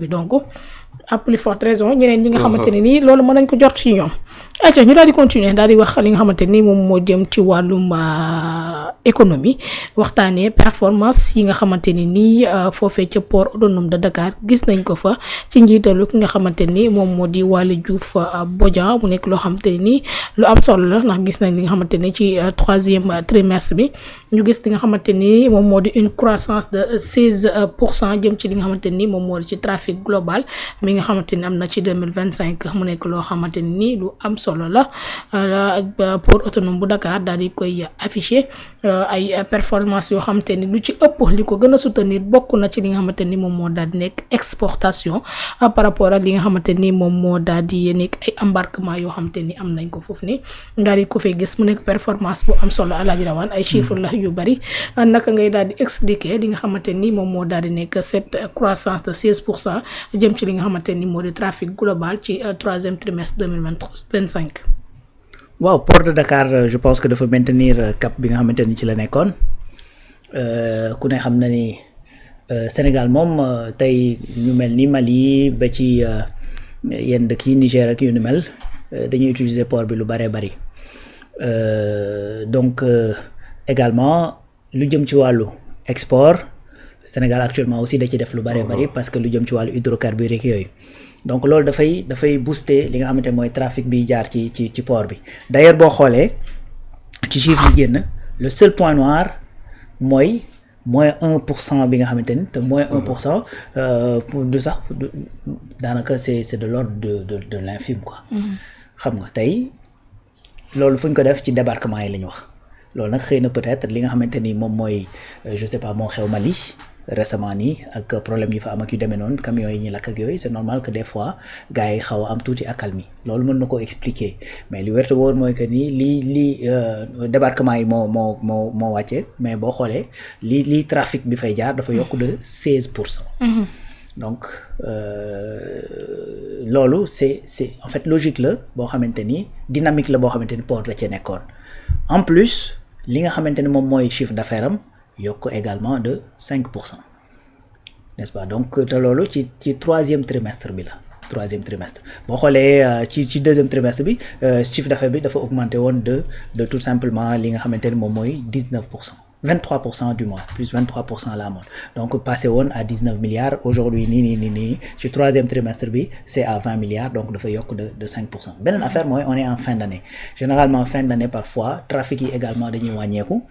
bi donc à plus forte raison ñeneen ñi nga xamante ne nii loolu mën nañ ko jot ci ñoom. ayca ñu daal di continuer daal di wax li nga xamante ni moom moo jëm ci wàllum économie waxtaanee performance yi nga xamante ni nii foofee ca port autonome de Dakar gis nañ ko fa ci njiitalu ki nga xamante ni moom moo di Waly Diouf Bodian mu nekk loo xamante ni nii lu am solo la ndax gis nañ li nga xamante ni ci troisième trimestre bi ñu gis li nga xamante ni moom moo di une croissance de 16% jëm ci li nga xamante ni moom moo di ci trafic global mi nga xamante ni am na ci 2025 mu nekk loo xamante ni nii lu am solo la port autonome bu Dakar daal di koy affiché ay performance yoo xamante ni lu ci ëpp li ko gën a soutenir bokk na ci li nga xamante ni moom moo daal di nekk exportation par rapport ak li nga xamante ni moom moo daal di nekk ay embarquement yoo xamante ni am nañ ko foofu ni daal di ko fay gis mu nekk performance bu am solo Alaaji Rawaan ay chiffres la yu bari naka ngay daal di expliquer li nga xamante ni moom moo daal di nekk cette croissance de 16% jëm ci li nga xamante ni moo di trafic global ci troisième trimestre 2025. waaw port de Dakar je pense que dafa maintenir cap bi nga xamante ni ci la nekkoon ku ne xam na ni Sénégal moom tey ñu mel ni Mali ba ci yenn dëkk yi Niger ak yu ni mel dañuy utiliser port bi lu bëree bëri donc également lu jëm ci wàllu export Sénégal actuellement aussi da ci def lu bëree bëri parce que lu jëm ci wàllu hydrocarbures rek yooyu. donc loolu dafay booster li nga xamante ne mooy trafic bi jaar ci port bi d'ailleurs boo xoolee ci chiffre yi génn le seul point noir mooy moins 1% bi nga xamante ni te moins 1% du sax daanaka c'est de l'ordre de l'infime quoi. xam nga tey loolu fu ñu ko def ci débarquement yi la ñu wax loolu nag xëy na peut-être li nga xamante ni moom mooy je sais pas moo xew Mali. Récemment nii ak problème yi fa am ak yu demee noonu camions yi ñuy lakk ak yooyu c'est normal que des fois gars yi xaw a am tuuti accalmie loolu mën na ko expliquer mais li wérte woon mooy que ni lii débarquement yi moo wàcce mais boo xoolee lii trafic bi fay jaar dafa yokk de 16%. donc loolu c'est en fait logique la boo xamante ni dynamique la boo xamante ni port la cee nekkoon en plus li nga xamante ni moom mooy chiffre d'affaires am yokk également de 5%, n'est-ce pas donc te loolu ci troisième trimestre bi la troisième trimestre boo xoolee ci deuxième trimestre bi chiffre d'affaires bi dafa augmenté woon de tout simplement li nga xamante ni moom mooy 19%, 23% du mois plus 23% la amoon donc passé woon à 19 milliards aujourd'hui nii ci troisième trimestre bi c'est à 20 milliards donc dafa yokk de 5%. beneen affaire mooy on est en fin d'année généralement fin d'année parfois trafic yi également dañuy wàññeeku.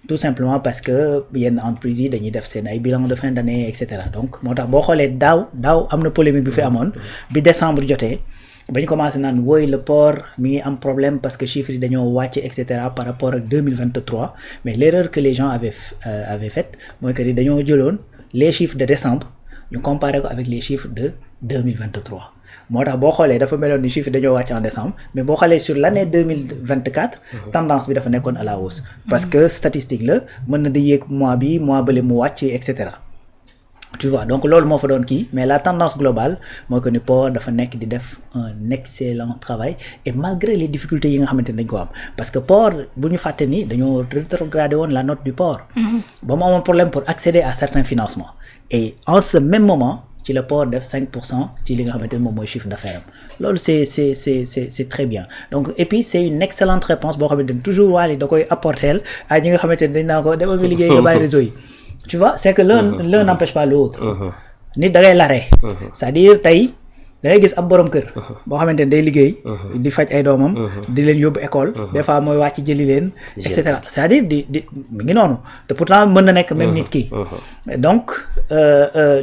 tout simplement parce que yenn entreprises yi dañuy def seen ay bilan de fin d'année et cetera donc moo tax boo xoolee daaw am na polémique bi fi amoon bi décembre jotee ba ñu commencé naan wooy le port mi ngi am problème parce que chiffres yi dañoo wàcc et cetera par rapport ak 2023 mais l'erreur que les gens avaient faite mooy que ni dañoo jëloon les chiffres de décembre ñu comparer ko avec les chiffres de 2023 moo tax boo xoolee dafa meloon ni chiffre dañoo wàcc en décembre mais boo xoolee sur l'année 2024 tendance bi dafa nekkoon à la hausse parce que statistique la mën na di yéeg mois bële mu wàcc et cetera tu vois donc loolu moo fa doon kii mais la tendance globale mooy que ni port dafa nekk di def un excellent travail et malgré les difficultés yi nga xamante ni dañ ko am parce que port bu ñu fàtte ni dañoo rétrogradé woon la note du port ba mu amoon problème pour accéder à certains financements et en ce même moment ci le port def 5% ci li nga xamante ni moom mooy chiffre d'affaires am loolu c'est très bien donc et puis c'est une excellente réponse boo xamante ni toujours Waly da koy apporter à ñi nga xamante ni dañ naa ko demal nga liggéey nga bàyyi réseau yi tu vois c'est que l'un n'empêche pas l'autre nit da ngay laree c'est-à-dire tey da ngay gis ab borom kër boo xamante ni day liggéey di faj ay doomam di leen yóbbu école des fois mooy wàcc jëli leen et cetera c'est-à-dire di mi ngi noonu te pourtant mën na nekk même nit ki donc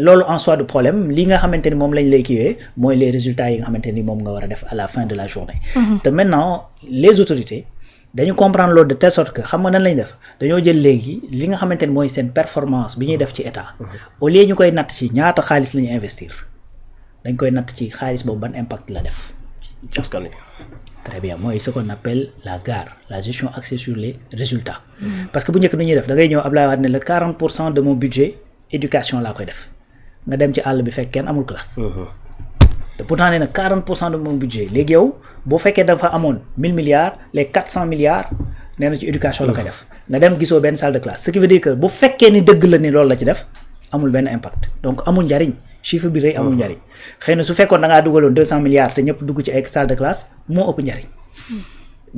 loolu en soi du problème li nga xamante ni moom lañ lay kiiwee mooy les résultats yi nga xamante ni moom nga war a def à la fin de la journée te maintenant les autorités dañu comprendre loolu de telle sorte que xam nga nan lañ def dañoo jël léegi li nga xamante ni mooy seen performance bi ñuy def ci état au lieu ñu koy natt ci ñaata xaalis la ñu investir dañ koy natt ci xaalis boobu ban impact la def askan wi très bien mooy ce qu'on appelle la GAR la gestion axée sur les résultats parce que bu njëkk ni ñuy def da ngay ñëw Abdoulaye Wade ne le 40% de mon budget éducation laa koy def nga dem ci àll bi fekk kenn amul classe te pourtant nee na 40% de mon budget léegi yow boo fekkee dafa amoon 1000 milliards les 400 milliards nee na ci éducation la koy def nga dem gisoo benn salle de classe ce qui veut dire que bu fekkee ni dëgg la ni loolu la ci def amul benn impact donc amul njariñ chiffre bi rëy amul njariñ xëy na su fekkoon da ngaa dugaloon 200 milliards te ñëpp dugg ci ay salle de classe moo ëpp njariñ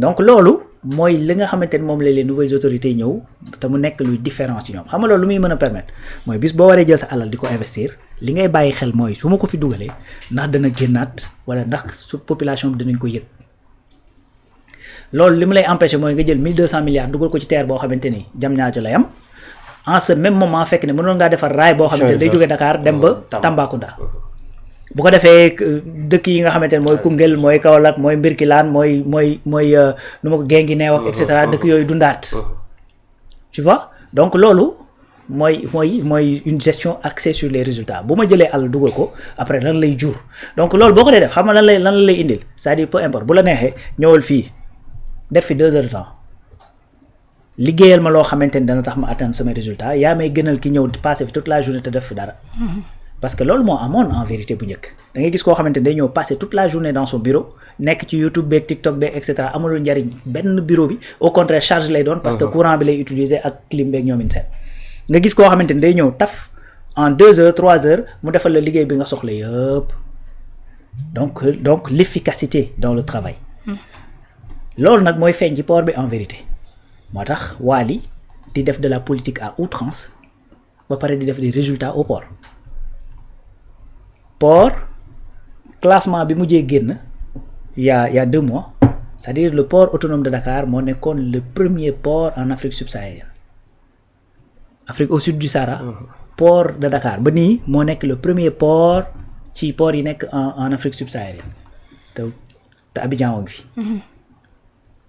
donc loolu mooy li nga xamante ni moom la les nouvelles autorités ñëw te mu nekk luy différent ci ñoom xam nga loolu lu muy mën a permettre mooy bis boo waree jël sa alal di ko investir li ngay bàyyi xel mooy su ma ko fi dugalee ndax dana génnaat wala ndax su population bi danañ ko yëg loolu li mu lay empêcher mooy nga jël 1200 milliards dugal ko ci terre boo xamante ni jam ñaajo lay am en ce même moment fekk ne mënoon ngaa defar raay boo xamante ni day jógee Dakar dem ba Tambacounda bu ko defee dëkk yi nga xamante ne mooy Koungheul mooy Kaolack mooy Mbirkilaan mooy nu ma ko Guinguinéo ak et cetera dëkk yooyu dundaat tu vois donc loolu mooy une gestion axée sur les résultats bu ma jëlee àll dugal ko après lan lay jur donc loolu boo ko dee def xam nga lan la lay indil c'est-à-dire peu importe bu la neexee ñëwal fii def fi 2 heures de temps liggéeyal ma loo xamante ni dana tax ma atteindre samay résultats yaa may gënal ki ñëw passer fi toute la journée te def fi dara parce que loolu moo amoon en vérité bu njëkk da ngay gis koo xamante ni day ñëw passer toute la journée dans son bureau nekk ci YouTube beeg TikTok beeg et cetera amulul njariñ benn bureau bi au contraire charge lay doon parce que courant bi lay utiliser ak clim beeg ñoomin seen nga gis koo xamante ni day ñëw taf en 2 heures 3 heures mu defal la liggéey bi nga soxla yëpp donc l'efficacité dans le travail loolu nag mooy feeñ ci port bi en vérité moo tax Wally di def de la politique à outrance ba pare di def des résultats au port classement bi mujjee génn il y a 2 mois c'est-à-dire le port autonome de Dakar moo nekkoon le premier port en Afrique subsaharienne Afrique au sud du Sahara port de Dakar ba nii moo nekk le premier port ci port yi nekk en Afrique subsaharienne te Abidjan woo ngi fi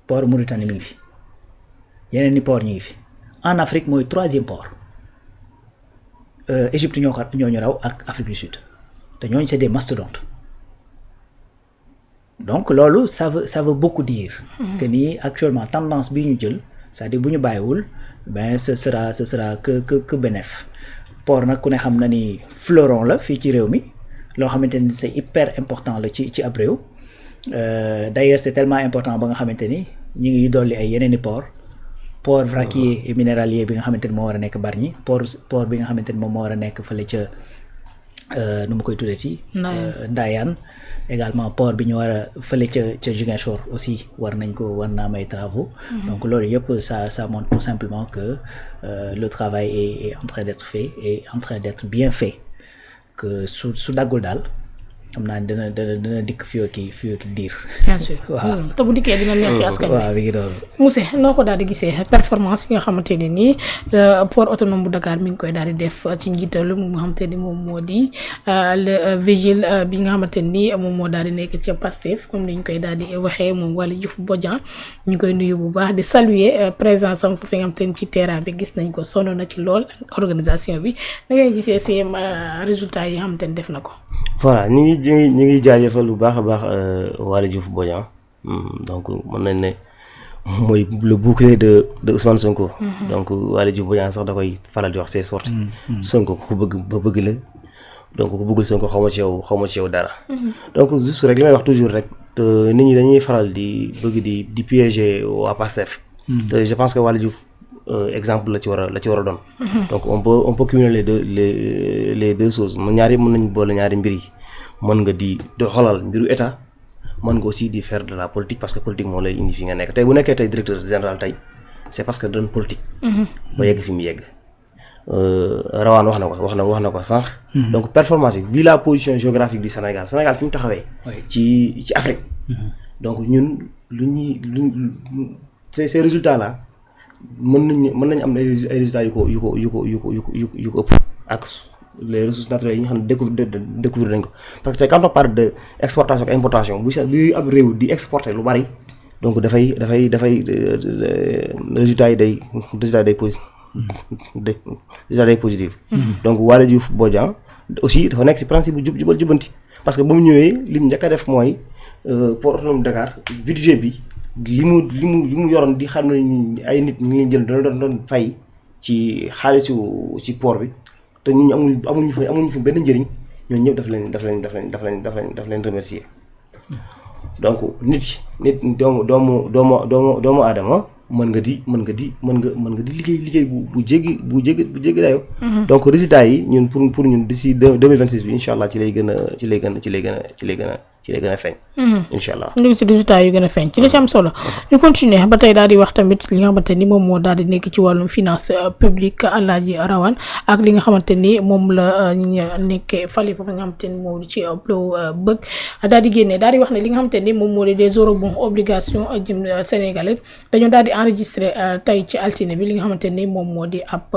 port Mauritanie mi ngi fi yeneen ni port ñi ngi fi en Afrique mooy 3e port Égypte ñoo ñu raw ak Afrique du Sud te ñooñu c'est des mastodontes donc loolu ça veut beaucoup dire que ni actuellement tendance bi ñu jël c'est-à-dire bu ñu bàyyiwul ben ce sera que bénéf port nag ku ne xam na ni fleuron la fii ci réew mi loo xamante ni c'est hyper important la ci ab réew d'ailleurs c'est tellement important ba nga xamante ni ñu ngi dolli ay yeneen i port vraquier et minéralier bi nga xamante ni moo war a nekk Bargny port bi nga xamante ni moom moo war a nekk fële ca nu mu koy tuddee ci Ndayane également port bi ñu war a fële ca Ziguinchor aussi war na am ay travaux donc loolu yëpp ça montre tout simplement que le travail est en train d'être fait et en train d'être bien fait que su daggul daal xam naa dana dikk fii ak diir. bien sûr waaw te bu dikkee dina nekk askan wi. waaw mi ngi doon. Mousse noo ko daal di gisee performance yi nga xamante ne nii port autonome bu Dakar mi ngi koy daal di def ci njiitalu mu nga xamante ni moom moo di le vigile bi nga xamante ni moom moo daal di nekk ca Pastef comme ni ñu koy daal di waxee moom Waly Diouf Bodian ñu koy nuyu bu baax di saluer présence am fi nga xamante ni ci terrain bi gis nañ ko sonn na ci lool organisation bi da ngay gisee seen résultats yi nga xamante ni def na ko. voilà ñu ngi jaajëfal bu baax a baax Waly Diouf Bodian donc mën nañ ne mooy le bouclier de Ousmane Sonko. donc Waly Diouf Bodian sax da koy faral di wax ses sorties. Sonko ku bëgg ba bëgg la donc ku bëggul Sonko xaw ma ci yow dara. donc juste rek li may wax toujours rek nit ñi dañuy faral di bëgg di piéger waa Pastef. te je pense que Waly Diouf exemple la ci war a doon. donc on peut cumuler les deux choses ñaari mën nañu boole ñaari mbir yi mën nga di xoolal mbiru état mën nga aussi di faire de la politique parce que politique moo lay indi fi nga nekk tey bu nekkee tey directeur général tey c'est parce que doon politique. ba yegg fi mu yegg. Rawaan wax na ko sànq. donc performance yi vu la position géographique du Sénégal fi mu taxawee. ci Afrique. donc ñun ces résultats là. mën nañu am ay résultats yu ko ëpp ak les ressources naturelles yi nga xam ne découvrir nañ ko parce que quand on parle de exportation ak importation bu ab réew di exporter lu bari donc dafay résultats yi day positif. donc Waly Diouf Bodian aussi dafa nekk ci principe bu jubal jubanti parce que ba mu ñëwee li mu njëkk a def mooy port autonome Dakar budget bi. li mu yoroon di xam ne ay nit ñu ngi jël doon fay ci xaalisu ci port bi te ñu amuñu fa benn njëriñ ñooñu ñëpp daf leen remercier donc nit doomu aadama mën nga di liggéey bu jéggi dayoo. donc résultats yi ñun pour ñun d'ici 2026 bi incha allah ci lay gën a feeñ. incha allah ñu ngi si résultats yu gën a feeñ ci li ci am solo. ñu continuer ba tey daal di wax tamit li nga xamante ni moom moo daal di nekk ci wàllum finance publique Alaaji Rawane ak li nga xamante ni moom la ñu nekkee fali foofu nga xamante ni moom ci bëgg daal di génne daal di wax ne li nga xamante ni moom moo di des eurobonds obligation jëm sénégalais dañoo daal di enregistré tey ci altine bi li nga xamante ni moom moo di ab